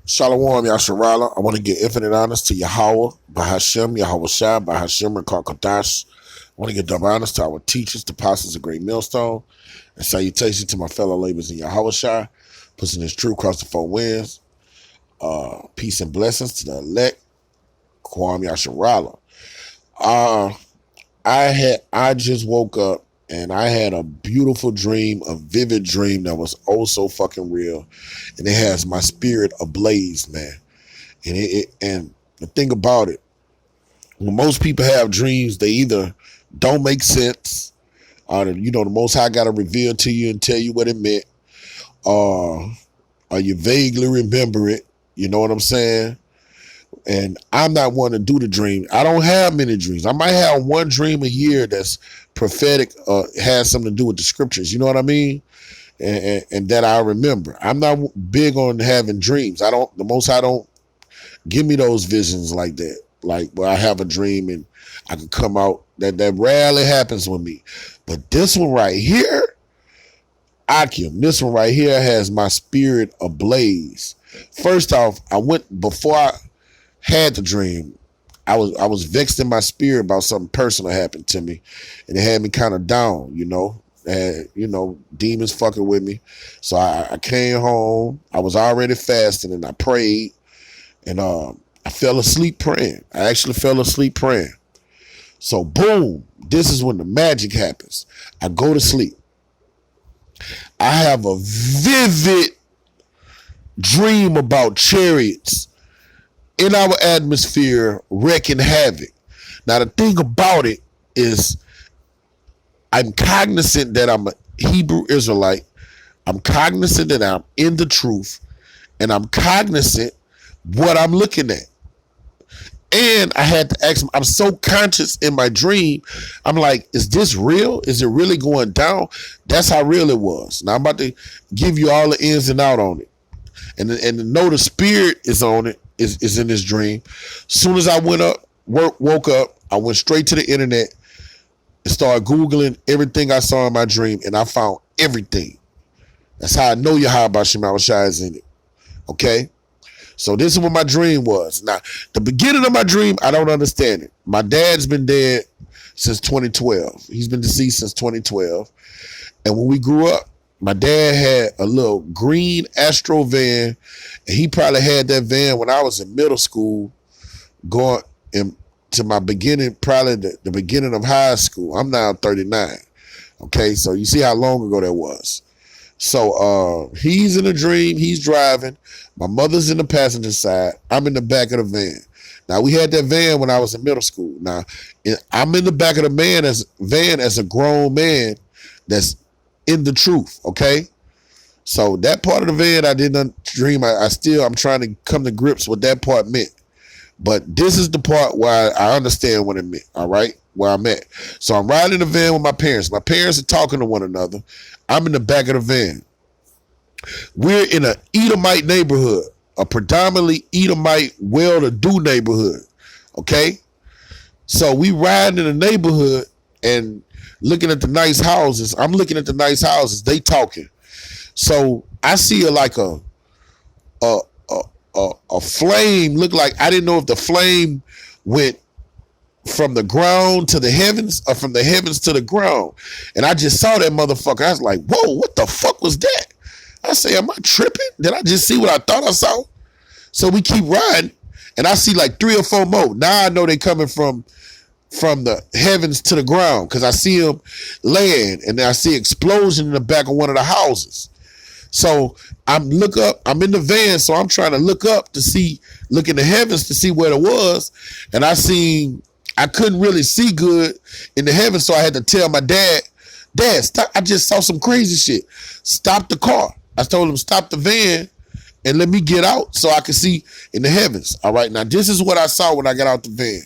Shalom, Yasharala. I want to give infinite honors to Yahweh, Bahashem, Yahweh Shai, Bahashem, and Kakadash. I want to give double honors to our teachers, the apostles of Great Millstone, and salutations to my fellow laborers in Yahweh Shai, pushing this truth across the four winds. Peace and blessings to the elect, Kwam Yasharala. I just woke up and I had a beautiful dream, a vivid dream that was oh so fucking real, and it has my spirit ablaze, man. And the thing about it, when most people have dreams, they either don't make sense, or the Most High got to reveal to you and tell you what it meant, or you vaguely remember it. You know what I'm saying? And I'm not one to do the dream. I don't have many dreams. I might have one dream a year that's prophetic, has something to do with the scriptures. You know what I mean? And that I remember. I'm not big on having dreams. The Most High don't give me those visions like that. Like where I have a dream and I can come out. That rarely happens with me. But this one right here, this one right here has my spirit ablaze. First off, before I had the dream, I was vexed in my spirit about something personal happened to me, and it had me kind of down, demons fucking with me. So I came home. I was already fasting, and I prayed, and I fell asleep praying. I actually fell asleep praying. So boom, this is when the magic happens. I go to sleep. I have a vivid dream about chariots in our atmosphere wreaking havoc. Now, the thing about it is I'm cognizant that I'm a Hebrew Israelite. I'm cognizant that I'm in the truth, and I'm cognizant what I'm looking at. And I had to ask him, I'm so conscious in my dream. I'm like, is this real? Is it really going down? That's how real it was. Now I'm about to give you all the ins and out on it. And to know the spirit is on it, is in this dream. Soon as I woke up, I went straight to the internet and started Googling everything I saw in my dream, and I found everything. That's how I know Yahweh Shema Shai is in it. Okay? So this is what my dream was. Now, the beginning of my dream, I don't understand it. My dad's been dead since 2012. He's been deceased since 2012. And when we grew up, my dad had a little green Astro van, and he probably had that van when I was in middle school, going into my beginning, probably the beginning of high school. I'm now 39. Okay, so you see how long ago that was. So he's in a dream, he's driving. My mother's in the passenger side. I'm in the back of the van. Now, we had that van when I was in middle school. Now, I'm in the back of the van as a grown man that's in the truth, okay? So that part of the van I didn't dream. I'm trying to come to grips with that part meant. But this is the part where I understand what it meant, all right? Where I'm at. So I'm riding in the van with my parents. My parents are talking to one another. I'm in the back of the van. We're in an Edomite neighborhood, a predominantly Edomite, well-to-do neighborhood, okay? So we riding in the neighborhood and looking at the nice houses. I'm looking at the nice houses. They talking. So I see a flame. Look like, I didn't know if the flame went from the ground to the heavens or from the heavens to the ground. And I just saw that motherfucker. I was like, whoa, what the fuck was that? I say, am I tripping? Did I just see what I thought I saw? So we keep riding, and I see like 3 or 4 more. Now I know they coming from the heavens to the ground, because I see them land, and then I see explosion in the back of one of the houses. So I'm in the van, so I'm trying to look in the heavens to see where it was, and I couldn't really see good in the heavens, so I had to tell my dad, stop, I just saw some crazy shit. Stop the car. I told him, stop the van and let me get out so I can see in the heavens. All right, now this is what I saw when I got out the van.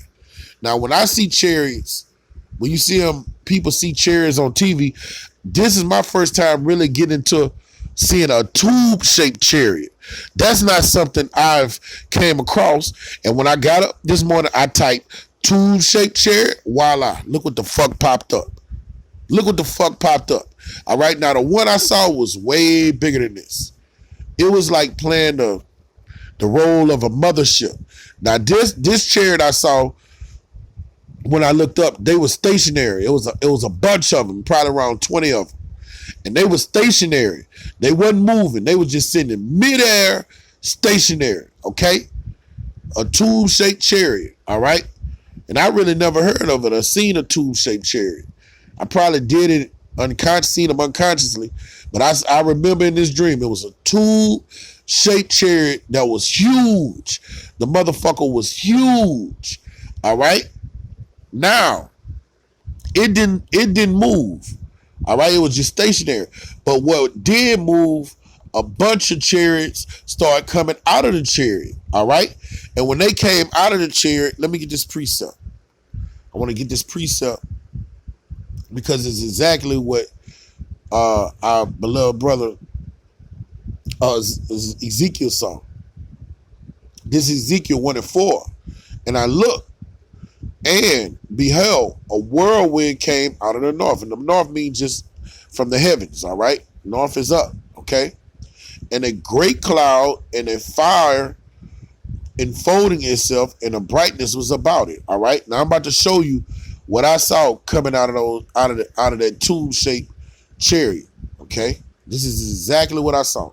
Now, when I see chariots, when you see them, people see chariots on TV, this is my first time really getting into seeing a tube-shaped chariot. That's not something I've came across. And when I got up this morning, I typed tube-shaped chariot, voila, look what the fuck popped up. Look what the fuck popped up. All right, now the one I saw was way bigger than this. It was like playing the the role of a mothership. Now this chariot I saw when I looked up, they were stationary. It was a bunch of them, probably around 20 of them, and they were stationary. They wasn't moving. They was just sitting in midair, stationary. Okay, a tube-shaped chariot. All right, and I really never heard of it or seen a tube-shaped chariot. I probably did it seen them unconsciously, but I remember in this dream it was a tube-shaped chariot that was huge. The motherfucker was huge. All right. Now, it didn't move. All right, it was just stationary. But what did move, a bunch of chariots started coming out of the chariot. All right, and when they came out of the chariot, let me get this precept. I want to get this precept because it's exactly what our beloved brother Ezekiel saw. This is Ezekiel 1:4, and I looked. And beheld, a whirlwind came out of the north. And the north means just from the heavens, all right? North is up, okay? And a great cloud and a fire enfolding itself, and a brightness was about it, all right? Now I'm about to show you what I saw coming out of that tube-shaped chariot, okay? This is exactly what I saw.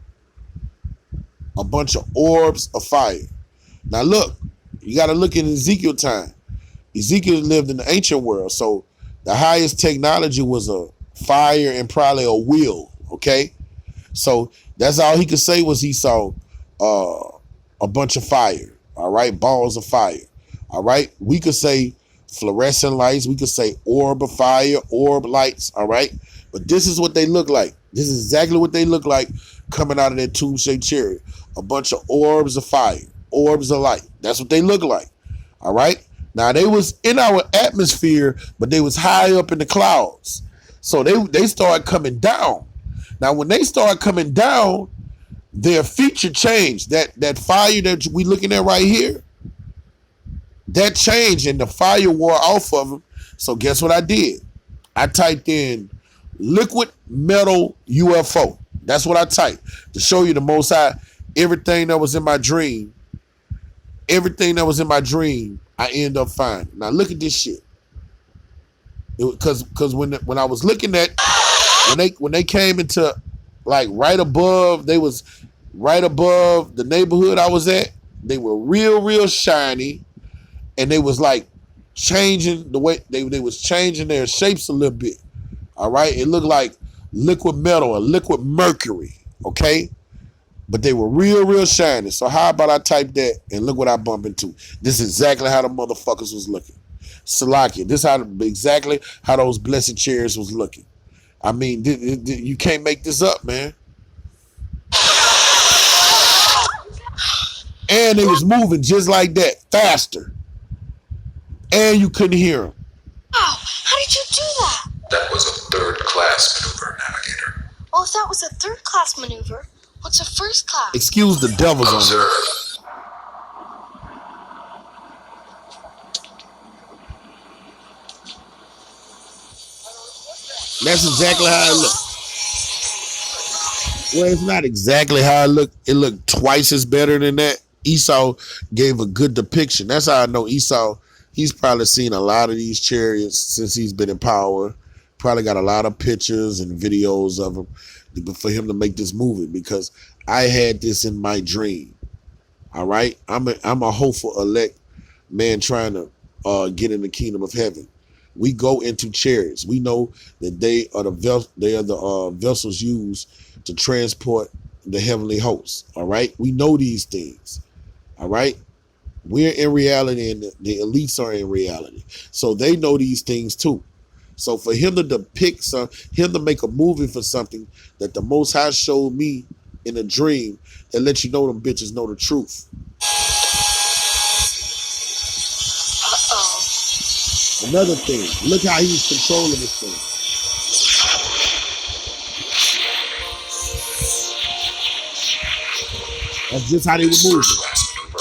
A bunch of orbs of fire. Now look, you got to look in Ezekiel time. Ezekiel lived in the ancient world, so the highest technology was a fire and probably a wheel, okay? So that's all he could say was he saw a bunch of fire, all right? Balls of fire, all right? We could say fluorescent lights. We could say orb of fire, orb lights, all right? But this is what they look like. This is exactly what they look like coming out of that tube-shaped chariot. A bunch of orbs of fire, orbs of light. That's what they look like, all right? Now, they was in our atmosphere, but they was high up in the clouds. So they started coming down. Now, when they started coming down, their feature changed. That fire that we looking at right here, that changed, and the fire wore off of them. So guess what I did? I typed in liquid metal UFO. That's what I typed to show you the Most High. Everything that was in my dream, I end up finding. Now look at this shit. Because when I was looking at when they came into like right above, they was right above the neighborhood I was at. They were real shiny, and they was like changing the way they was changing their shapes a little bit. All right, it looked like liquid metal or liquid mercury. Okay. But they were real shiny. So how about I type that and look what I bump into? This is exactly how the motherfuckers was looking. Salakia. This is exactly how those blessed chariots was looking. I mean, you can't make this up, man. And they was moving just like that, faster. And you couldn't hear them. Wow, how did you do that? That was a third-class maneuver, Navigator. Well, if that was a third-class maneuver, what's a first class? Excuse the devils on Observe. That's exactly how it looked. Well, it's not exactly how it looked. It looked twice as better than that. Esau gave a good depiction. That's how I know Esau, he's probably seen a lot of these chariots since he's been in power. Probably got a lot of pictures and videos of them for him to make this movie, because I had this in my dream. All right, I'm a hopeful elect man trying to get in the kingdom of heaven. We go into chariots. We know that they are the vessels used to transport the heavenly hosts. All right, we know these things. All right, we're in reality, and the elites are in reality, so they know these things too. So for him to depict him to make a movie for something that the Most High showed me in a dream, that let you know them bitches know the truth. Uh-oh. Another thing, look how he's controlling this thing. That's just how they were moving.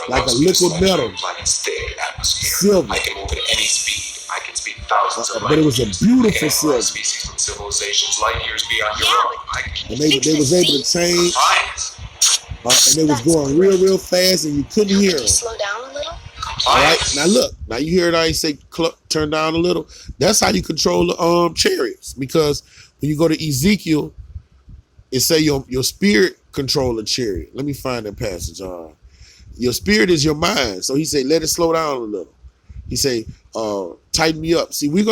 Like a liquid metal. Silver. I can move at any speed. I can speak thousands of light but it was a beautiful silver. Species from civilizations light years beyond your own. And they was able to change and they was That's going great. real fast, and you couldn't hear Could them. you slow down a little? All right, now look, now you hear it. I say turn down a little. That's how you control the chariots, because when you go to Ezekiel, it say your spirit control the chariot. Let me find that passage. Your spirit is your mind, so he say let it slow down a little. He say tighten me up. See, we're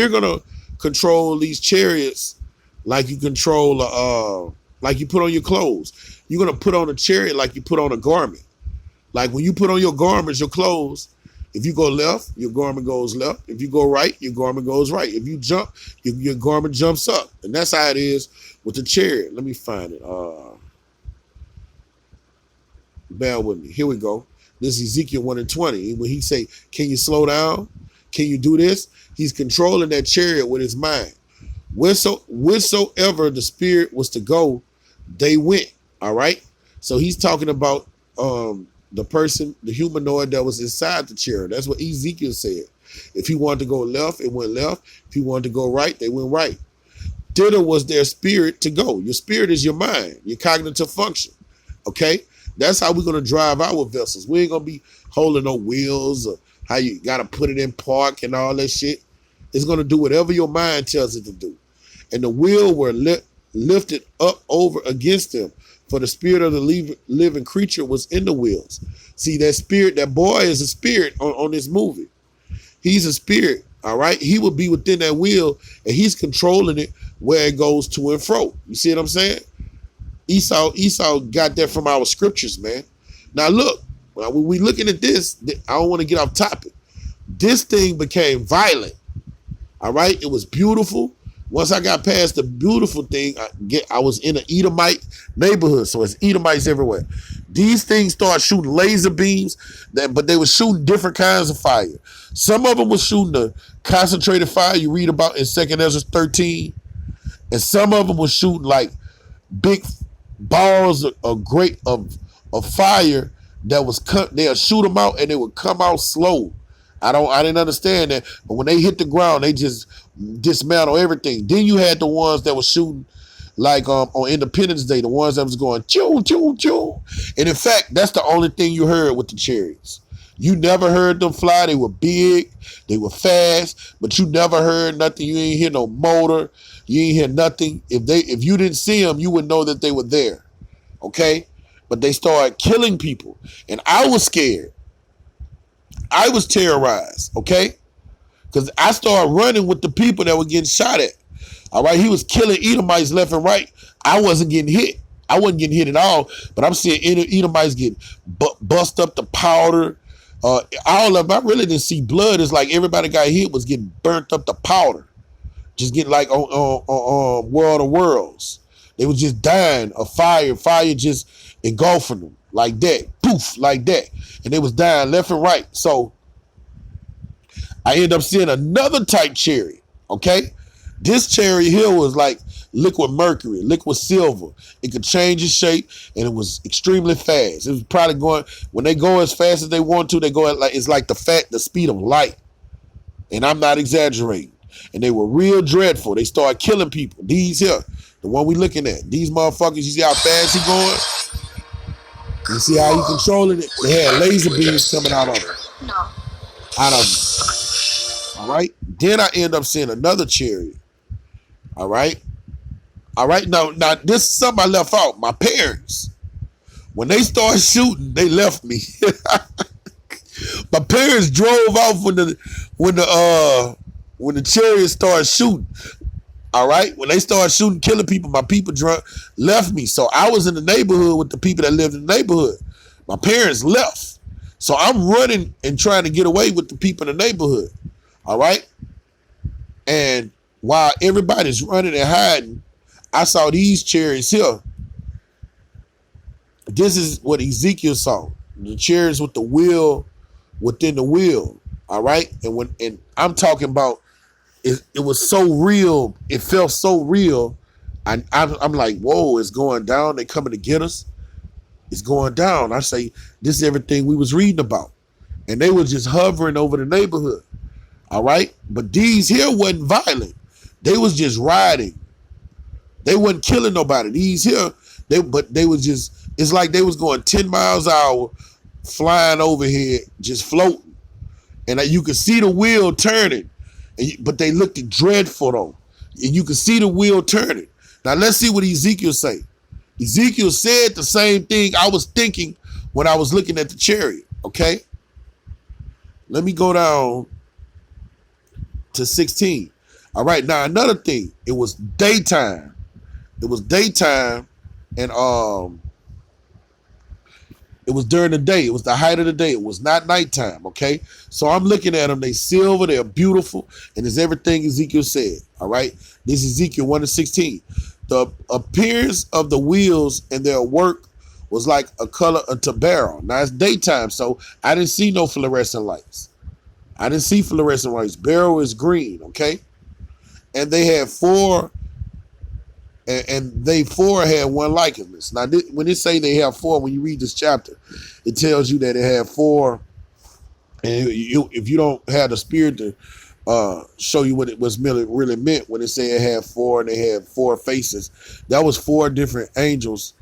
gonna control these chariots like you control like you put on your clothes. You're gonna put on a chariot like you put on a garment. Like when you put on your garments, your clothes, if you go left, your garment goes left. If you go right, your garment goes right. If you jump, your garment jumps up. And that's how it is with the chariot. Let me find it. Bear with me. Here we go. This is Ezekiel 1:20. When he say, can you slow down? Can you do this? He's controlling that chariot with his mind. Wheresoever the spirit was to go, they went. All right. So he's talking about the person, the humanoid that was inside the chariot. That's what Ezekiel said. If he wanted to go left, it went left. If he wanted to go right, they went right. Thither was their spirit to go. Your spirit is your mind, your cognitive function. Okay? That's how we're going to drive our vessels. We ain't going to be holding no wheels or how you got to put it in park and all that shit. It's going to do whatever your mind tells it to do. And the wheel were lifted up over against them, for the spirit of the living creature was in the wheels. See, that spirit, that boy is a spirit on this movie. He's a spirit, all right? He will be within that wheel, and he's controlling it where it goes to and fro. You see what I'm saying? Esau got that from our scriptures, man. Now, look, when we looking at this, I don't want to get off topic. This thing became violent, all right? It was beautiful. Once I got past the beautiful thing, I was in an Edomite neighborhood, so it's Edomites everywhere. These things started shooting laser beams, but they were shooting different kinds of fire. Some of them were shooting the concentrated fire you read about in 2nd Ezra 13, and some of them were shooting like big balls of fire that was cut. They'll shoot them out, and they would come out slow. I didn't understand that, but when they hit the ground, they just dismantle everything. Then you had the ones that were shooting like on Independence Day, the ones that was going choo choo choo. And in fact, that's the only thing you heard with the chariots. You never heard them fly. They were big, they were fast, but you never heard nothing. You ain't hear no motor. You ain't hear nothing. If you didn't see them, you would know that they were there. Okay, but they started killing people, and I was scared. I was terrorized, okay? Because I started running with the people that were getting shot at. All right, he was killing Edomites left and right. I wasn't getting hit. I wasn't getting hit at all, but I'm seeing Edomites get bust up the powder. All of them, I really didn't see blood. It's like everybody got hit was getting burnt up the powder. Just getting like on World of Worlds. They was just dying of fire just engulfing them like that. Poof, like that. And they was dying left and right. So I ended up seeing another type chariot. Okay? This chariot here was like liquid mercury, liquid silver. It could change its shape, and it was extremely fast. It was probably going, when they go as fast as they want to, they go at like, it's like the speed of light. And I'm not exaggerating. And they were real dreadful. They started killing people. These here, the one we looking at, these motherfuckers, you see how fast he going? You see how he controlling it? They had laser beams coming out of them. No. Out of them. All right. Then I end up seeing another chariot. All right. All right. Now this is something I left out. My parents, when they started shooting, they left me. My parents drove off when the chariot started shooting. All right. When they started shooting, killing people, my people left me. So I was in the neighborhood with the people that lived in the neighborhood. My parents left. So I'm running and trying to get away with the people in the neighborhood. All right. And while everybody's running and hiding, I saw these chariots here. This is what Ezekiel saw. The chariots with the wheel within the wheel. All right. And I'm talking about, it was so real. It felt so real. I'm like, whoa, it's going down. They coming to get us. It's going down. I say, this is everything we was reading about. And they were just hovering over the neighborhood. All right. But these here wasn't violent. They was just riding. They wasn't killing nobody. These here, they were just It's like they was going 10 miles an hour, flying overhead, just floating. And you could see the wheel turning, but they looked dreadful though. And you could see the wheel turning. Now let's see what Ezekiel say. Ezekiel said the same thing I was thinking when I was looking at the chariot. Okay, let me go down to 16. All right, now another thing. It was daytime. It was daytime, and it was during the day. It was the height of the day. It was not nighttime, okay? So I'm looking at them. They silver. They're beautiful. And it's everything Ezekiel said, all right? This is Ezekiel 1:16. The appearance of the wheels and their work was like a color of beryl. Now, it's daytime, so I didn't see no fluorescent lights. I didn't see fluorescent lights. Beryl is green, okay? And they had four, and they four had one likeness. Now, when it say they have four, when you read this chapter, it tells you that it had four. And if you don't have the spirit to show you what it was really meant when it said it had four and they had four faces, that was four different angels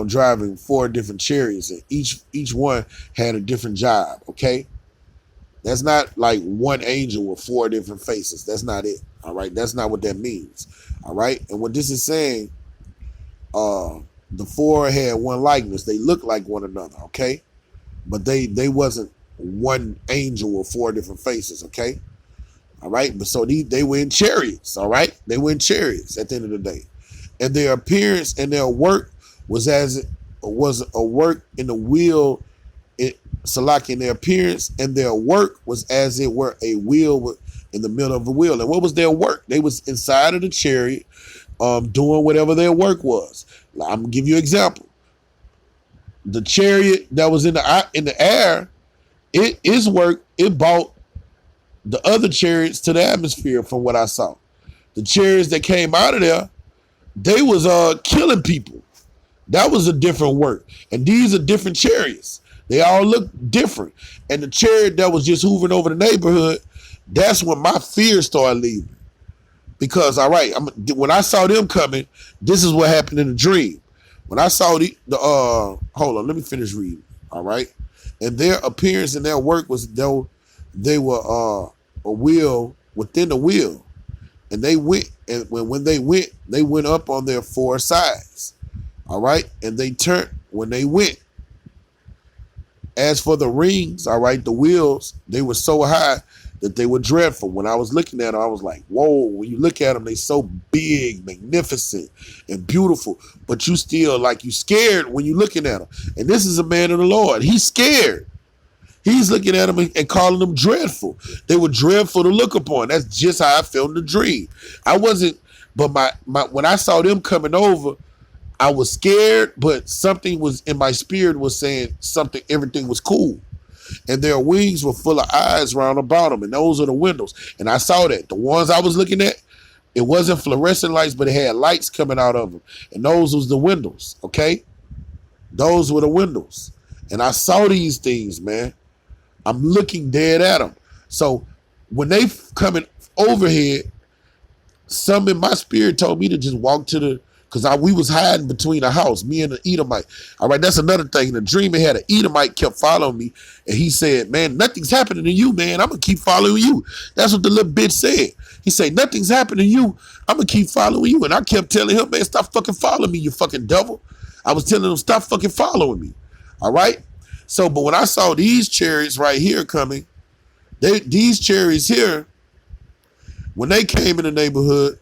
driving four different chariots, and each one had a different job. Okay, that's not like one angel with four different faces. That's not it. All right, that's not what that means. All right, and what this is saying, the four had one likeness. They looked like one another. Okay, but they wasn't one angel with four different faces. Okay, all right, but so they were in chariots. All right, they were in chariots at the end of the day, and their appearance and their work was as it was a work in the wheel. Salaki, their appearance and their work was as it were a wheel in the middle of a wheel. And what was their work? They was inside of the chariot, doing whatever their work was. I'm gonna give you an example. The chariot that was in the air, its work, it brought the other chariots to the atmosphere. From what I saw, the chariots that came out of there, they was killing people. That was a different work, and these are different chariots. They all look different. And the chariot that was just hoovering over the neighborhood, that's when my fear started leaving. Because, all right, when I saw them coming, this is what happened in the dream. When I saw hold on, let me finish reading. All right. And their appearance and their work was though they were a wheel within the wheel. And they went, and when they went up on their four sides. All right. And they turned when they went. As for the rings, all right, the wheels, they were so high that they were dreadful. When I was looking at them, I was like, whoa, when you look at them, they so big, magnificent, and beautiful. But you still, like, you scared when you're looking at them. And this is a man of the Lord. He's scared. He's looking at them and calling them dreadful. They were dreadful to look upon. That's just how I felt in the dream. I wasn't, but my when I saw them coming over, I was scared, but something was in my spirit was saying everything was cool. And their wings were full of eyes round about them, and those are the windows. And I saw that. The ones I was looking at, it wasn't fluorescent lights, but it had lights coming out of them. And those was the windows, okay? Those were the windows. And I saw these things, man. I'm looking dead at them. So when they coming overhead, some in my spirit told me to just walk to the, because we was hiding between a house, me and the Edomite. All right, that's another thing. In the dream, it had an Edomite kept following me, and he said, man, nothing's happening to you, man. I'm going to keep following you. That's what the little bitch said. He said, nothing's happening to you. I'm going to keep following you. And I kept telling him, man, stop fucking following me, you fucking devil. I was telling him, stop fucking following me. All right? So, but when I saw these chariots right here coming, these chariots here, when they came in the neighborhood,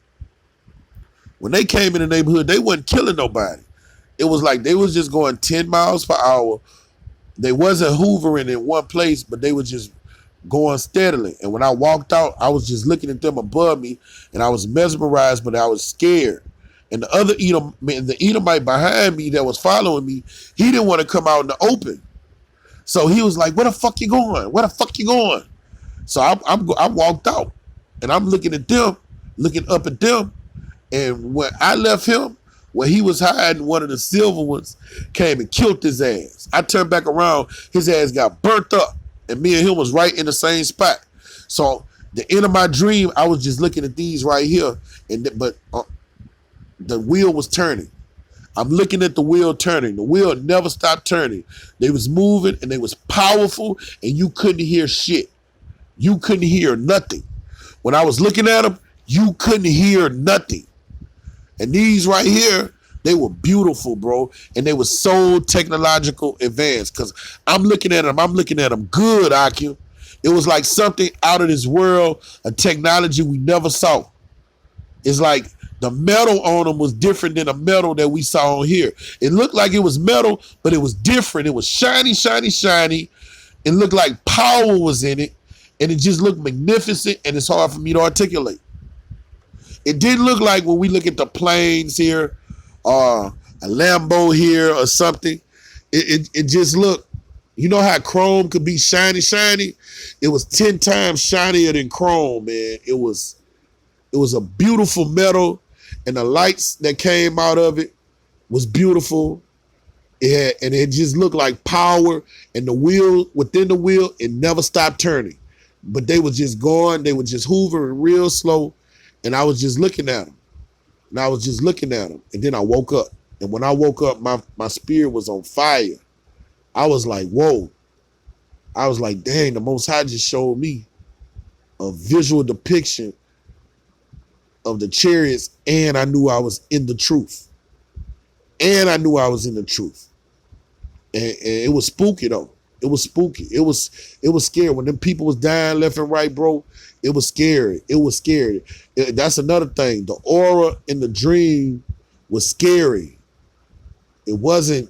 they wasn't killing nobody. It was like they was just going 10 miles per hour. They wasn't hoovering in one place, but they was just going steadily. And when I walked out, I was just looking at them above me, and I was mesmerized, but I was scared. And the Edomite behind me that was following me, he didn't want to come out in the open. So he was like, where the fuck you going? Where the fuck you going? So I walked out, and I'm looking at them, looking up at them. And when I left him, when he was hiding, one of the silver ones came and killed his ass. I turned back around, his ass got burnt up, and me and him was right in the same spot. So the end of my dream, I was just looking at these right here, but the wheel was turning. I'm looking at the wheel turning. The wheel never stopped turning. They was moving and they was powerful and you couldn't hear shit. You couldn't hear nothing. When I was looking at them, you couldn't hear nothing. And these right here, they were beautiful, bro. And they were so technological advanced. Because I'm looking at them good, Akim. It was like something out of this world, a technology we never saw. It's like the metal on them was different than the metal that we saw on here. It looked like it was metal, but it was different. It was shiny, shiny, shiny. It looked like power was in it. And it just looked magnificent, and it's hard for me to articulate. It didn't look like when we look at the planes here, or a Lambo here or something. It just looked, you know how chrome could be shiny, shiny? It was 10 times shinier than chrome, man. It was a beautiful metal, and the lights that came out of it was beautiful. And it just looked like power, and the wheel, within the wheel, it never stopped turning. But they were just going, they were just hoovering real slow, and I was just looking at them. And then I woke up. And when I woke up, my spirit was on fire. I was like, whoa. I was like, dang, the Most High just showed me a visual depiction of the chariots, and I knew I was in the truth. And it was spooky, though. It was spooky. It was scary. When them people was dying left and right, bro, it was scary. That's another thing. The aura in the dream was scary. It wasn't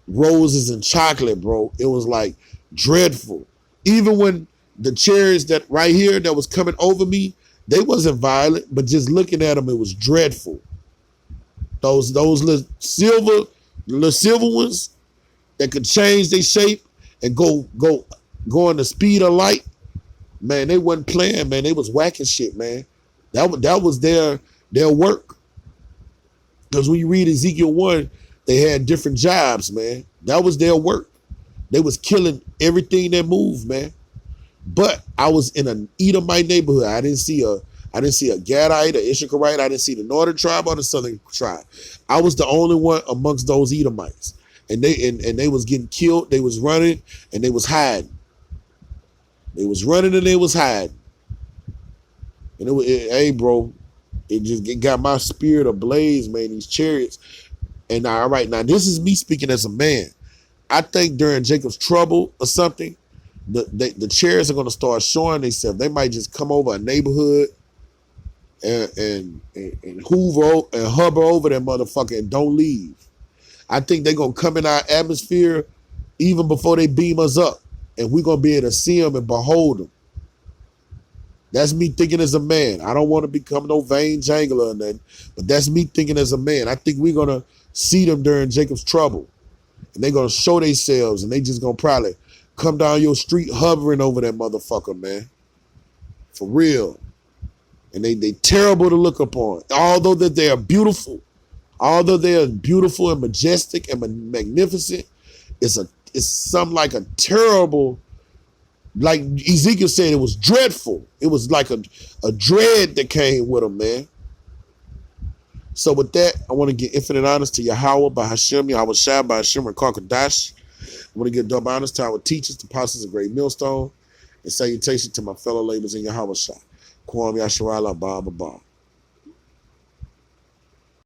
roses and chocolate, bro. It was like dreadful. Even when the chariots that right here that was coming over me, they wasn't violent, but just looking at them, it was dreadful. Those little silver ones that could change their shape and go in the speed of light, man, they wasn't playing, man. They was whacking shit, man. That was their work. Because when you read Ezekiel 1, they had different jobs, man. That was their work. They was killing everything that moved, man. But I was in an Edomite neighborhood. I didn't see a Gadite, a Issacharite. I didn't see the northern tribe or the southern tribe. I was the only one amongst those Edomites. And they was getting killed. They was running and they was hiding. And hey, bro, it got my spirit ablaze, man, these chariots. And now, all right, now this is me speaking as a man. I think during Jacob's trouble or something, the chariots are going to start showing themselves. They might just come over a neighborhood and hoover and hover over that motherfucker and don't leave. I think they're going to come in our atmosphere even before they beam us up, and we're going to be able to see them and behold them. That's me thinking as a man. I don't want to become no vain jangler or nothing, but that's me thinking as a man. I think we're going to see them during Jacob's trouble, and they're going to show themselves, and they just going to probably come down your street hovering over that motherfucker, man. For real. And they terrible to look upon. Although that they are beautiful, and majestic and magnificent, it's something like a terrible, like Ezekiel said, it was dreadful. It was like a dread that came with them, man. So with that, I want to give infinite honors to Yahweh by Hashem, Yahweh Shai by Hashem, and Karkadash. I want to give double honors to our teachers, the apostles of Great Millstone, and salutation to my fellow laborers in Yahweh Shai. Kwam Yasharala, Ba Ba Ba.